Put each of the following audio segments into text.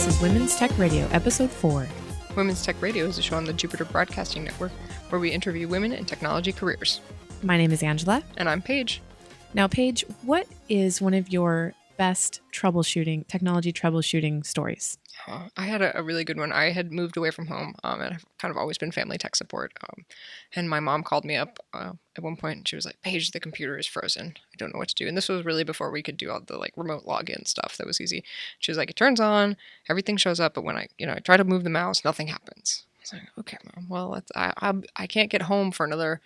This is Women's Tech Radio, Episode 4. Women's Tech Radio is a show on the Jupiter Broadcasting Network where we interview women in technology careers. My name is Angela. And I'm Paige. Now, Paige, what is one of your best technology troubleshooting stories? I had a really good one. I had moved away from home, and I've kind of always been family tech support. And my mom called me up at one point, and she was like, "Paige, the computer is frozen. I don't know what to do." And this was really before we could do all the remote login stuff. That was easy. She was like, "It turns on, everything shows up, but when I try to move the mouse, nothing happens." I was like, "Okay, Mom. Well, I can't get home for another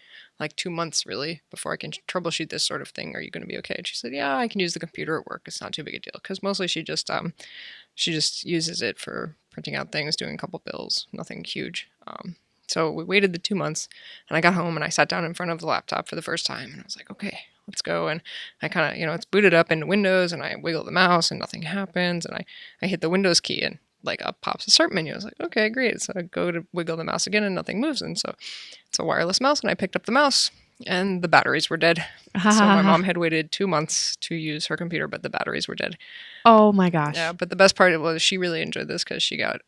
2 months really before I can troubleshoot this sort of thing. Are you going to be okay?" And she said, "Yeah, I can use the computer at work. It's not too big a deal." Because mostly she just uses it for printing out things, doing a couple bills, nothing huge. So we waited the 2 months, and I got home and I sat down in front of the laptop for the first time, and I was like, "Okay, let's go." And I kind of, it's booted up into Windows, and I wiggle the mouse, and nothing happens, and I hit the Windows key, and up pops a start menu. I was like, "Okay, great." So I go to wiggle the mouse again, and nothing moves, and so it's a wireless mouse, and I picked up the mouse, and the batteries were dead. So my mom had waited 2 months to use her computer, but the batteries were dead. Oh my gosh. Yeah, but the best part was she really enjoyed this because she got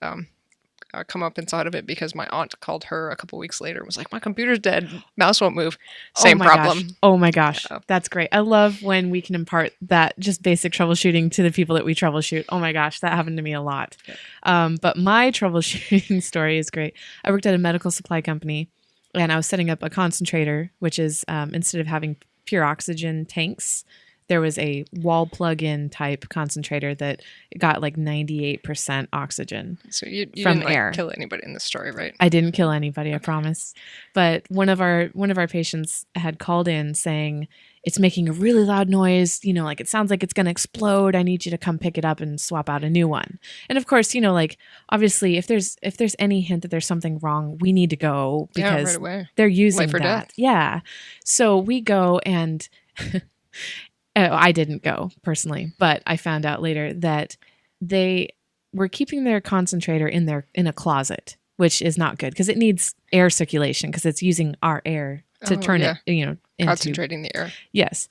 come up inside of it because my aunt called her a couple weeks later and was like, "My computer's dead, mouse won't move." Same problem. Gosh. Oh my gosh. Yeah. That's great. I love when we can impart that just basic troubleshooting to the people that we troubleshoot. Oh my gosh, that happened to me a lot. Yeah. But my troubleshooting story is great. I worked at a medical supply company, and I was setting up a concentrator, which is instead of having pure oxygen tanks, there was a wall plug-in type concentrator that got 98% oxygen. So you from didn't air. Kill anybody in this story, right? I didn't kill anybody, I promise. But one of our patients had called in saying, "It's making a really loud noise. It sounds like it's going to explode. I need you to come pick it up and swap out a new one." And of course, obviously, if there's any hint that there's something wrong, we need to go because right away. They're using Life or that. death. Yeah. So we go and I didn't go personally, but I found out later that they were keeping their concentrator in a closet, which is not good because it needs air circulation because it's using our air to turn it, into concentrating the air. Yes.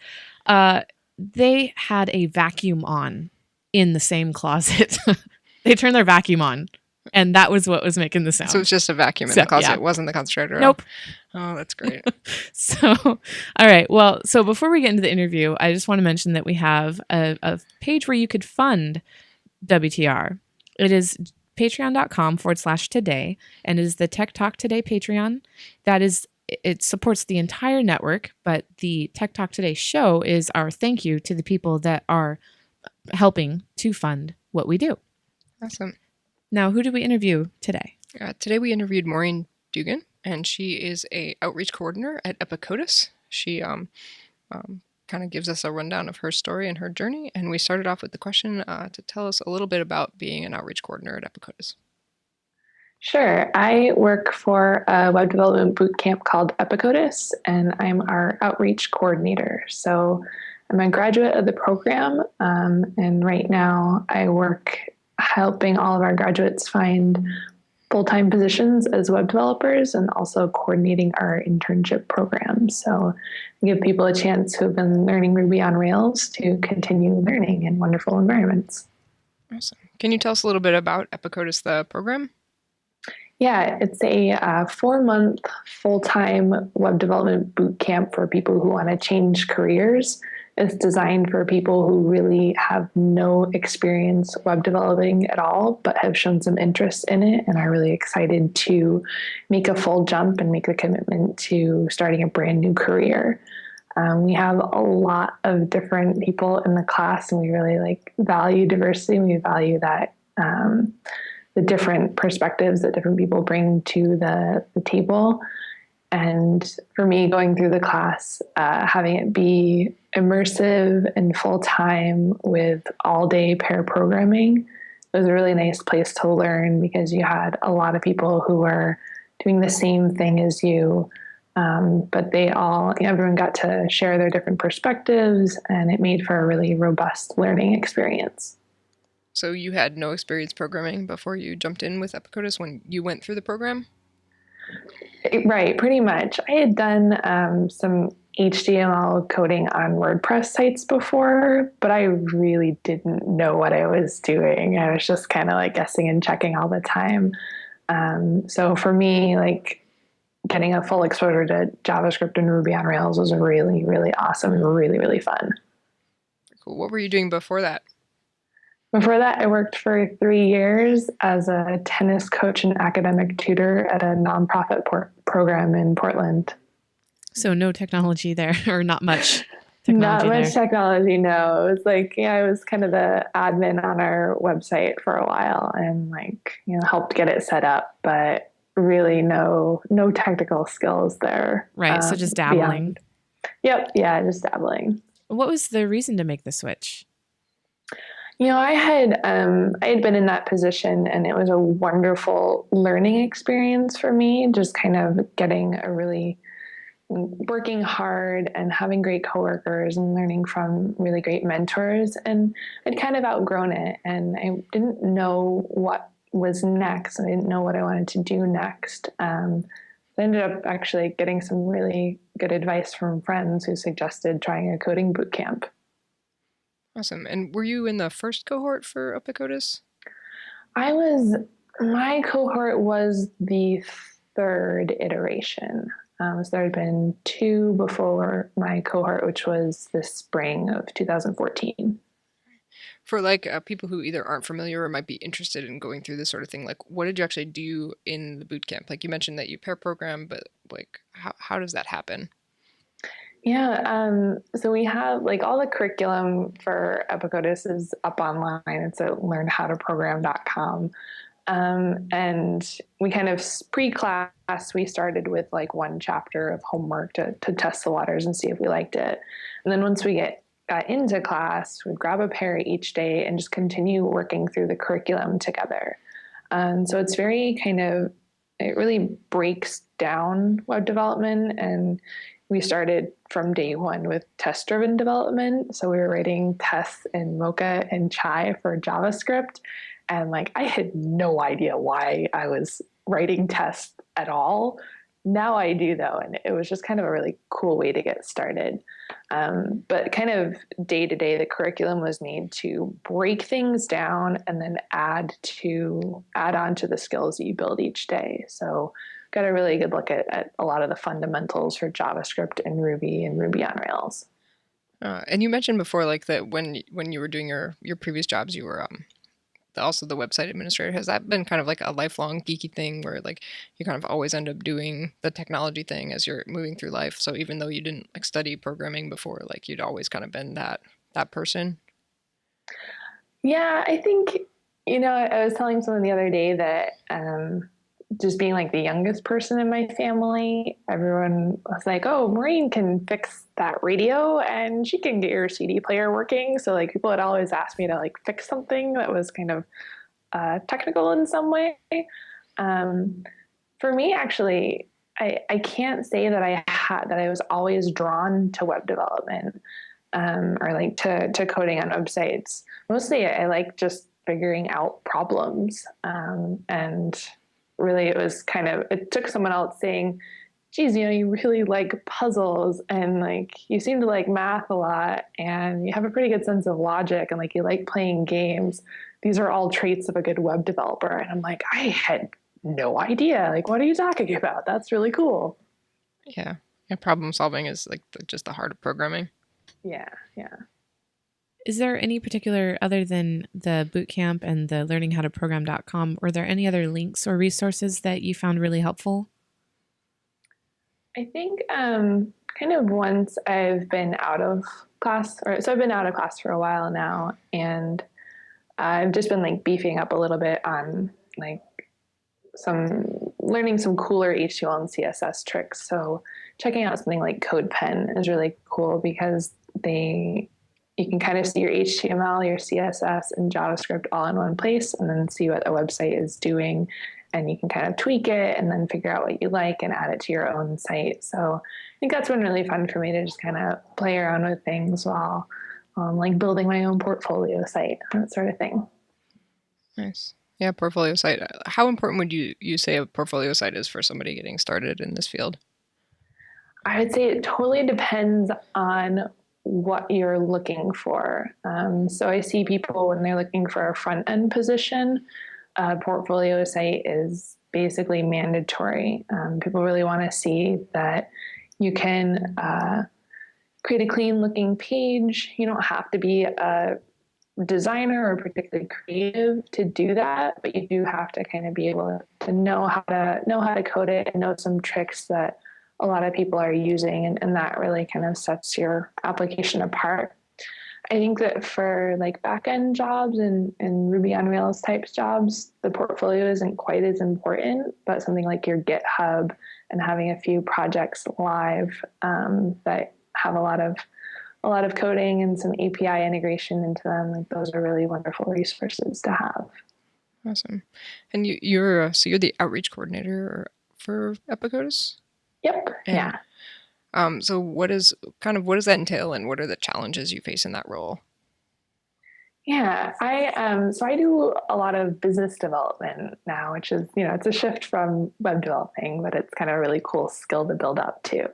They had a vacuum on in the same closet. They turned their vacuum on, and that was what was making the sound. So it's just a vacuum in the closet. Yeah. It wasn't the concentrator at Nope. all. Oh, that's great. So, all right. Well, so before we get into the interview, I just want to mention that we have a page where you could fund WTR. It is patreon.com/today, and it is the Tech Talk Today Patreon. It supports the entire network, but the Tech Talk Today show is our thank you to the people that are helping to fund what we do. Awesome. Now, who did we interview today? Today we interviewed Maureen Dugan, and she is a outreach coordinator at Epicodus. She kind of gives us a rundown of her story and her journey, and we started off with the question to tell us a little bit about being an outreach coordinator at Epicodus. Sure. I work for a web development boot camp called Epicodus, and I'm our outreach coordinator. So I'm a graduate of the program, and right now I work helping all of our graduates find full-time positions as web developers and also coordinating our internship program. So we give people a chance who have been learning Ruby on Rails to continue learning in wonderful environments. Awesome. Can you tell us a little bit about Epicodus, the program? Yeah, it's a 4-month full-time web development boot camp for people who want to change careers. It's designed for people who really have no experience web developing at all, but have shown some interest in it and are really excited to make a full jump and make the commitment to starting a brand new career. We have a lot of different people in the class, and we really value diversity. We value that the different perspectives that different people bring to the table. And for me, going through the class, having it be immersive and full-time with all-day pair programming, it was a really nice place to learn because you had a lot of people who were doing the same thing as you, but everyone got to share their different perspectives, and it made for a really robust learning experience. So you had no experience programming before you jumped in with Epicodus when you went through the program? Right, pretty much. I had done some HTML coding on WordPress sites before, but I really didn't know what I was doing. I was just kind of like guessing and checking all the time. So for me, like getting a full exposure to JavaScript and Ruby on Rails was really, really awesome and really, really fun. Cool. What were you doing before that? Before that, I worked for 3 years as a tennis coach and academic tutor at a nonprofit program in Portland. So no technology there, or not much technology Not much there. technology, no. It was like, yeah, I was kind of the admin on our website for a while and like, helped get it set up, but really no technical skills there. Right. So just dabbling. Yep. Yeah, just dabbling. What was the reason to make the switch? I had been in that position, and it was a wonderful learning experience for me, just kind of getting working hard and having great coworkers and learning from really great mentors. And I'd kind of outgrown it, and I didn't know what was next. I didn't know what I wanted to do next. I ended up actually getting some really good advice from friends who suggested trying a coding boot camp. Awesome. And were you in the first cohort for Epicodus? My cohort was the third iteration. So there had been 2 before my cohort, which was the spring of 2014. For like people who either aren't familiar or might be interested in going through this sort of thing, like what did you actually do in the boot camp? Like you mentioned that you pair program, but like how does that happen? Yeah, so we have like all the curriculum for Epicodus is up online. It's at learnhowtoprogram.com. And we kind of pre-class, we started with like 1 chapter of homework to test the waters and see if we liked it. And then once we got into class, we'd grab a pair each day and just continue working through the curriculum together. So it's it really breaks down web development, and we started from day 1 with test-driven development. So we were writing tests in Mocha and Chai for JavaScript. And like, I had no idea why I was writing tests at all. Now I do though. And it was just kind of a really cool way to get started. But kind of day to day, the curriculum was made to break things down and then add on to the skills that you build each day. So got a really good look at a lot of the fundamentals for JavaScript and Ruby on Rails. And you mentioned before, like that when you were doing your previous jobs, you were also the website administrator. Has that been kind of like a lifelong geeky thing where like you kind of always end up doing the technology thing as you're moving through life? So even though you didn't like study programming before, like you'd always kind of been that person? Yeah, I think, I was telling someone the other day that just being like the youngest person in my family, everyone was like, oh, Maureen can fix that radio and she can get your CD player working. So like people had always asked me to like fix something that was kind of technical in some way. For me, actually, I can't say that I was always drawn to web development or like to coding on websites. Mostly I like just figuring out problems and really it took someone else saying, geez, you really like puzzles and like you seem to like math a lot and you have a pretty good sense of logic and like you like playing games. These are all traits of a good web developer. And I'm like, I had no idea. Like, what are you talking about? That's really cool. Yeah. Problem solving is like just the heart of programming. Yeah. Is there any particular, other than the bootcamp and the learninghowtoprogram.com, were there any other links or resources that you found really helpful? I think kind of once I've been out of class, so I've been out of class for a while now, and I've just been like beefing up a little bit on like learning some cooler HTML and CSS tricks. So checking out something like CodePen is really cool because you can kind of see your HTML, your CSS, and JavaScript all in one place and then see what a website is doing. And you can kind of tweak it and then figure out what you like and add it to your own site. So I think that's been really fun for me to just kind of play around with things while like building my own portfolio site, that sort of thing. Nice. Yeah, portfolio site. How important would you say a portfolio site is for somebody getting started in this field? I would say it totally depends on what you're looking for. So I see people when they're looking for a front end position, a portfolio site is basically mandatory. People really want to see that you can create a clean looking page. You don't have to be a designer or particularly creative to do that, but you do have to kind of be able to know how to code it and know some tricks that a lot of people are using, and that really kind of sets your application apart. I think that for like back end jobs and Ruby on Rails types jobs, the portfolio isn't quite as important, but something like your GitHub and having a few projects live that have a lot of coding and some API integration into them, like those are really wonderful resources to have. Awesome. And you're the outreach coordinator for Epicodus? Yep. And, yeah. So what does that entail, and what are the challenges you face in that role? Yeah, I do a lot of business development now, which is, it's a shift from web developing, but it's kind of a really cool skill to build up too.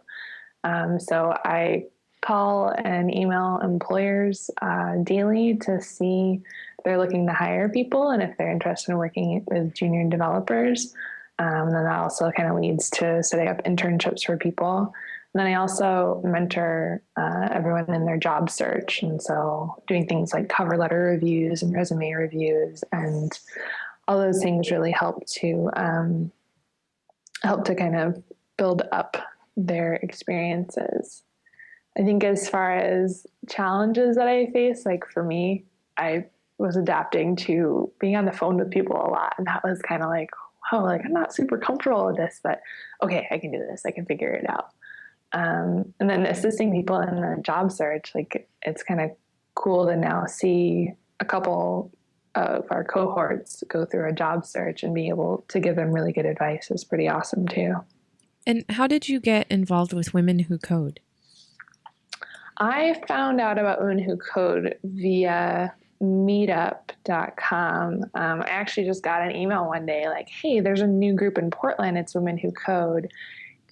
So I call and email employers daily to see if they're looking to hire people and if they're interested in working with junior developers. And then that also kind of leads to setting up internships for people. And then I also mentor everyone in their job search. And so doing things like cover letter reviews and resume reviews and all those things really help to kind of build up their experiences. I think as far as challenges that I face, like for me, I was adapting to being on the phone with people a lot. And that was kind of like, oh, like I'm not super comfortable with this, but okay, I can do this. I can figure it out. And then assisting people in the job search, like it's kind of cool to now see a couple of our cohorts go through a job search and be able to give them really good advice is pretty awesome too. And how did you get involved with Women Who Code? I found out about Women Who Code via meetup.com. I actually just got an email one day like, hey, there's a new group in Portland. It's Women Who Code.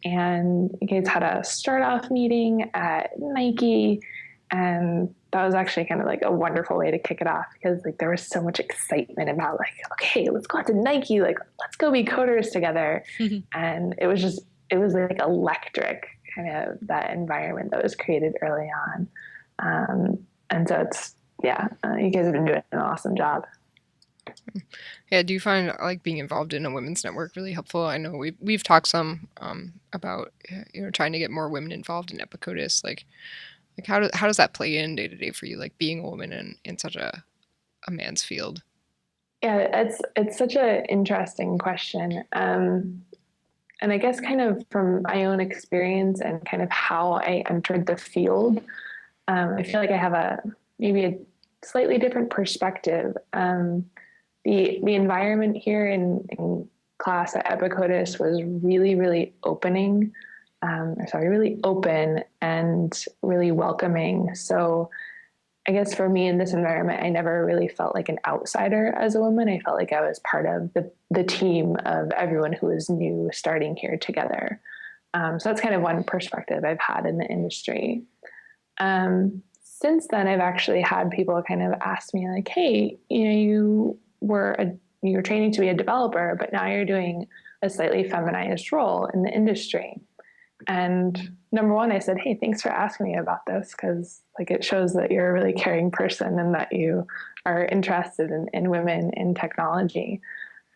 And you guys had a start off meeting at Nike. And that was actually kind of like a wonderful way to kick it off because like there was so much excitement about like, okay, let's go out to Nike. Like, let's go be coders together. And it was like electric, kind of that environment that was created early on. And so you guys have been doing an awesome job. Yeah, do you find like being involved in a women's network really helpful? I know we've talked some about trying to get more women involved in Epicodus. Like how does that play in day to day for you? Like being a woman in such a man's field. Yeah, it's such an interesting question. And I guess kind of from my own experience and kind of how I entered the field, I feel like I have maybe a slightly different perspective. The environment here in class at Epicodus was really, really really open and really welcoming. So I guess for me in this environment, I never really felt like an outsider as a woman. I felt like I was part of the team of everyone who was new starting here together. So that's kind of one perspective I've had in the industry. Since then, I've actually had people kind of ask me like, hey, you were training to be a developer, but now you're doing a slightly feminized role in the industry. And number one, I said, hey, thanks for asking me about this because like it shows that you're a really caring person and that you are interested in women in technology.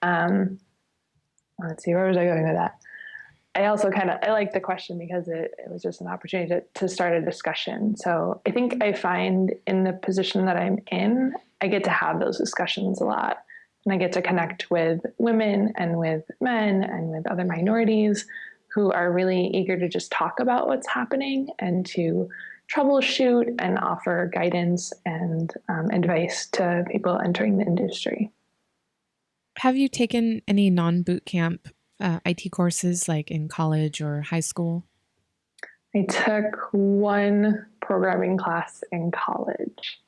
Let's see, where was I going with that? I also I like the question because it was just an opportunity to start a discussion. So I think I find in the position that I'm in, I get to have those discussions a lot. And I get to connect with women and with men and with other minorities who are really eager to just talk about what's happening and to troubleshoot and offer guidance and advice to people entering the industry. Have you taken any non-boot camp IT courses like in college or high school? I took one programming class in college.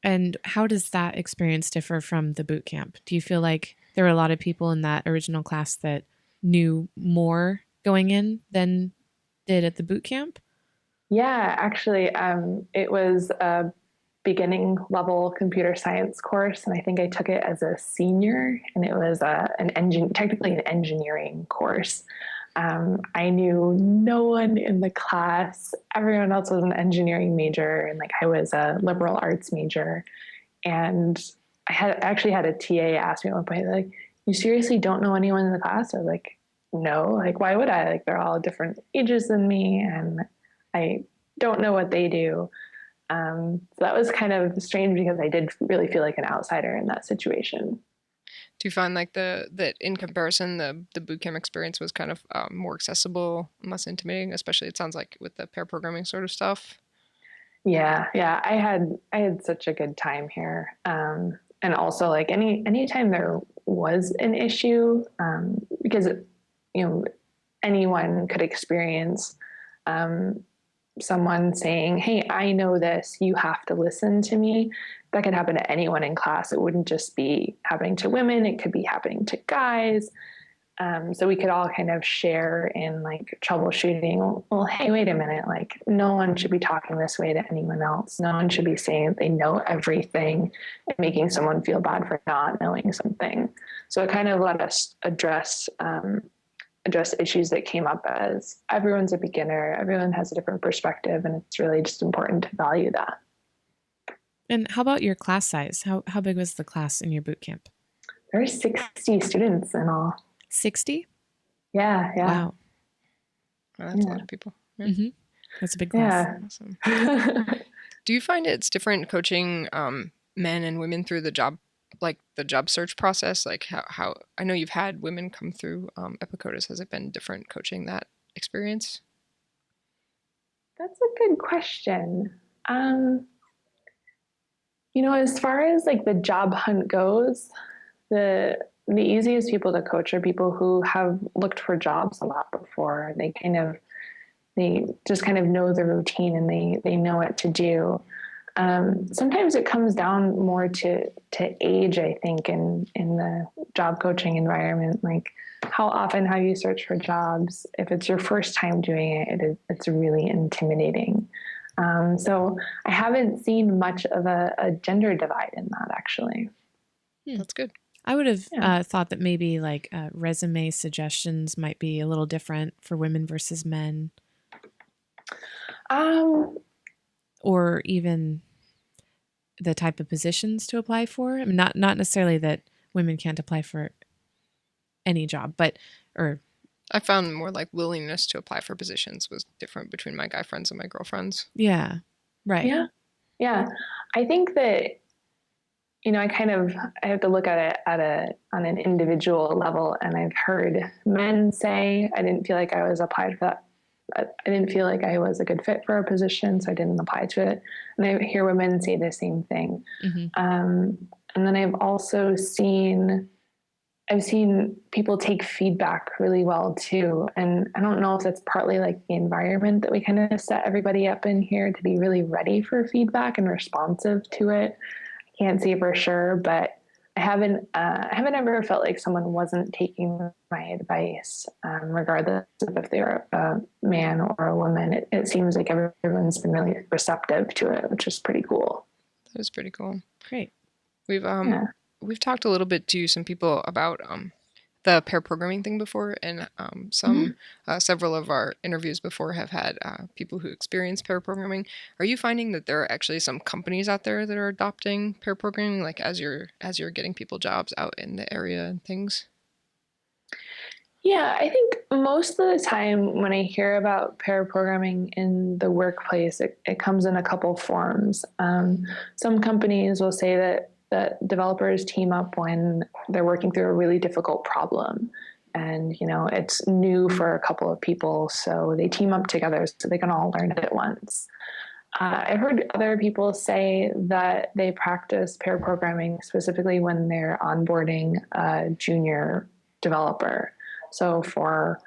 And how does that experience differ from the boot camp? Do you feel like there were a lot of people in that original class that knew more going in than did at the boot camp? Yeah, actually, it was a beginning level computer science course, and I think I took it as a senior, and it was technically an engineering course. I knew no one in the class. Everyone else was an engineering major, and like I was a liberal arts major. And actually had a TA ask me at one point, like, "You seriously don't know anyone in the class?" I was like, "No, like why would I? Like they're all different ages than me, and I don't know what they do." So that was kind of strange because I did really feel like an outsider in that situation. Do you find like that in comparison, the boot camp experience was kind of more accessible, less intimidating, especially it sounds like with the pair programming sort of stuff? Yeah, yeah, I had such a good time here, and also like anytime there was an issue, because you know anyone could experience um, someone saying, "Hey, I know this. You have to listen to me." That could happen to anyone in class. It wouldn't just be happening to women. It could be happening to guys. So we could all kind of share in like troubleshooting. Well, hey, wait a minute. Like, no one should be talking this way to anyone else. No one should be saying that they know everything and making someone feel bad for not knowing something. So it kind of let us address issues that came up as everyone's a beginner, everyone has a different perspective, and it's really just important to value that. And how about your class size? How big was the class in your boot camp? There are 60 students in all. 60? Yeah, yeah. Wow. Well, that's a lot of people. Yeah. Mm-hmm. That's a big class. Yeah. Awesome. Do you find it's different coaching men and women through the job search process? Like how I know you've had women come through Epicodus. Has it been different coaching that experience? That's a good question. As far as like the job hunt goes, the easiest people to coach are people who have looked for jobs a lot before. They just kind of know the routine and they know what to do. Sometimes it comes down more to age, I think, in the job coaching environment. Like, how often have you searched for jobs? If it's your first time doing it, it's really intimidating. So I haven't seen much of a gender divide in that, actually. That's good. I would have thought that maybe like resume suggestions might be a little different for women versus men. Or even the type of positions to apply for. I mean, not necessarily that women can't apply for any job, but I found more like willingness to apply for positions was different between my guy friends and my girlfriends. yeah, right. Yeah. I think that I have to look at it on an individual level, and I've heard men say, "I didn't feel like I was applied for that. I didn't feel like I was a good fit for a position, so I didn't apply to it." And I hear women say the same thing. Mm-hmm. And then I've also seen people take feedback really well too. And I don't know if that's partly like the environment that we kind of set everybody up in here to be really ready for feedback and responsive to it. I can't say for sure, but I haven't ever felt like someone wasn't taking my advice, regardless of if they're a man or a woman. It seems like everyone's been really receptive to it, which is pretty cool. That was pretty cool. Great. We've talked a little bit to some people about the pair programming thing before, and several of our interviews before have had people who experience pair programming. Are you finding that there are actually some companies out there that are adopting pair programming, like as you're getting people jobs out in the area and things? Yeah, I think most of the time when I hear about pair programming in the workplace, it comes in a couple forms. Some companies will say that developers team up when they're working through a really difficult problem. And, it's new for a couple of people, so they team up together so they can all learn it at once. I've heard other people say that they practice pair programming specifically when they're onboarding a junior developer. So for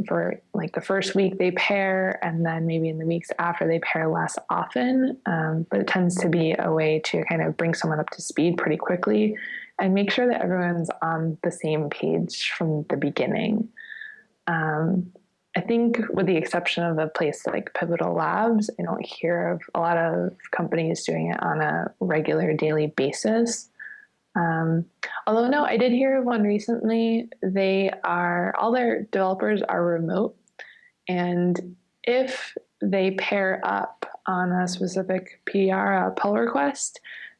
for like the first week they pair, and then maybe in the weeks after they pair less often. But it tends to be a way to kind of bring someone up to speed pretty quickly and make sure that everyone's on the same page from the beginning. I think with the exception of a place like Pivotal Labs, I don't hear of a lot of companies doing it on a regular daily basis. Although no, I did hear of one recently. All their developers are remote. And if they pair up on a specific PR, a pull request,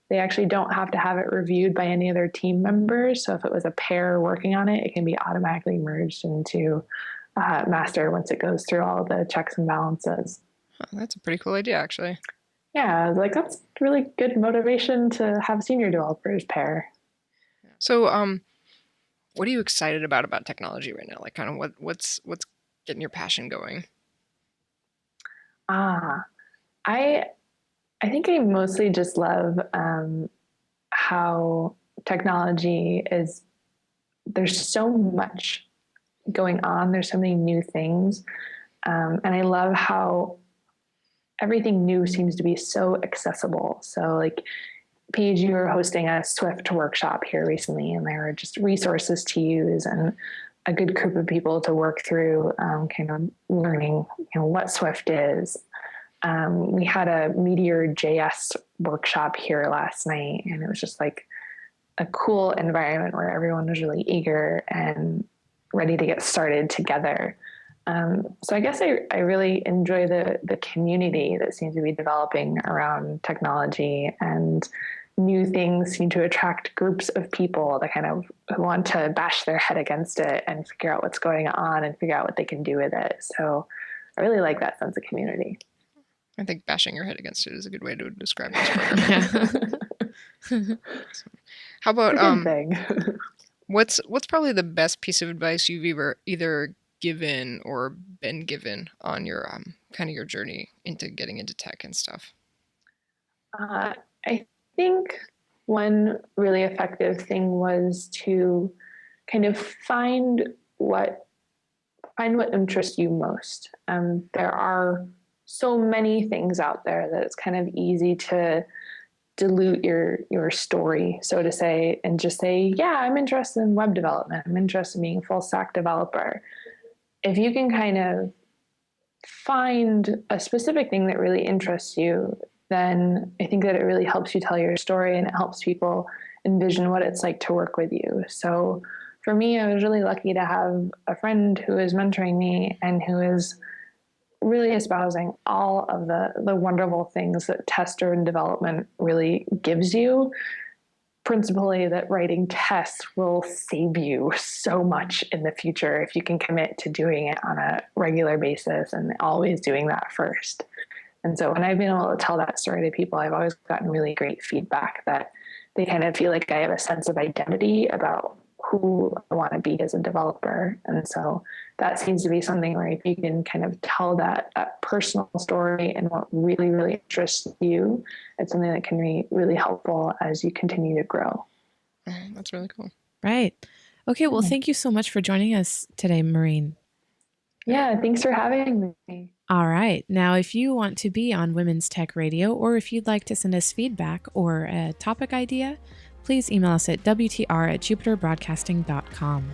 they actually don't have to have it reviewed by any other team members. So if it was a pair working on it, it can be automatically merged into master once it goes through all the checks and balances. Oh, that's a pretty cool idea, actually. Yeah, I was like, that's really good motivation to have senior developers pair. So, what are you excited about technology right now? Like, kind of what's getting your passion going? I think I mostly just love how technology is. There's so much going on. There's so many new things, and I love how everything new seems to be so accessible. So, like, Paige, you were hosting a Swift workshop here recently, and there were just resources to use and a good group of people to work through, kind of learning, what Swift is. We had a Meteor JS workshop here last night, and it was just like a cool environment where everyone was really eager and ready to get started together. So I guess I really enjoy the community that seems to be developing around technology, and new things seem to attract groups of people that kind of want to bash their head against it and figure out what's going on and figure out what they can do with it. So I really like that sense of community. I think bashing your head against it is a good way to describe this program. How about what's probably the best piece of advice you've either given or been given on your kind of your journey into getting into tech and stuff? I think one really effective thing was to kind of find what interests you most. There are so many things out there that it's kind of easy to dilute your story, so to say, and just say, yeah, I'm interested in web development. I'm interested in being a full stack developer. If you can kind of find a specific thing that really interests you, then I think that it really helps you tell your story, and it helps people envision what it's like to work with you. So for me, I was really lucky to have a friend who is mentoring me and who is really espousing all of the wonderful things that tester and development really gives you. Principally, that writing tests will save you so much in the future if you can commit to doing it on a regular basis and always doing that first. And so when I've been able to tell that story to people, I've always gotten really great feedback that they kind of feel like I have a sense of identity about who I want to be as a developer. And so that seems to be something where if you can kind of tell that personal story and what really, really interests you, it's something that can be really helpful as you continue to grow. That's really cool. Right. Okay. Well, thank you so much for joining us today, Maureen. Yeah. Thanks for having me. All right. Now, if you want to be on Women's Tech Radio, or if you'd like to send us feedback or a topic idea, please email us at wtr@jupiterbroadcasting.com.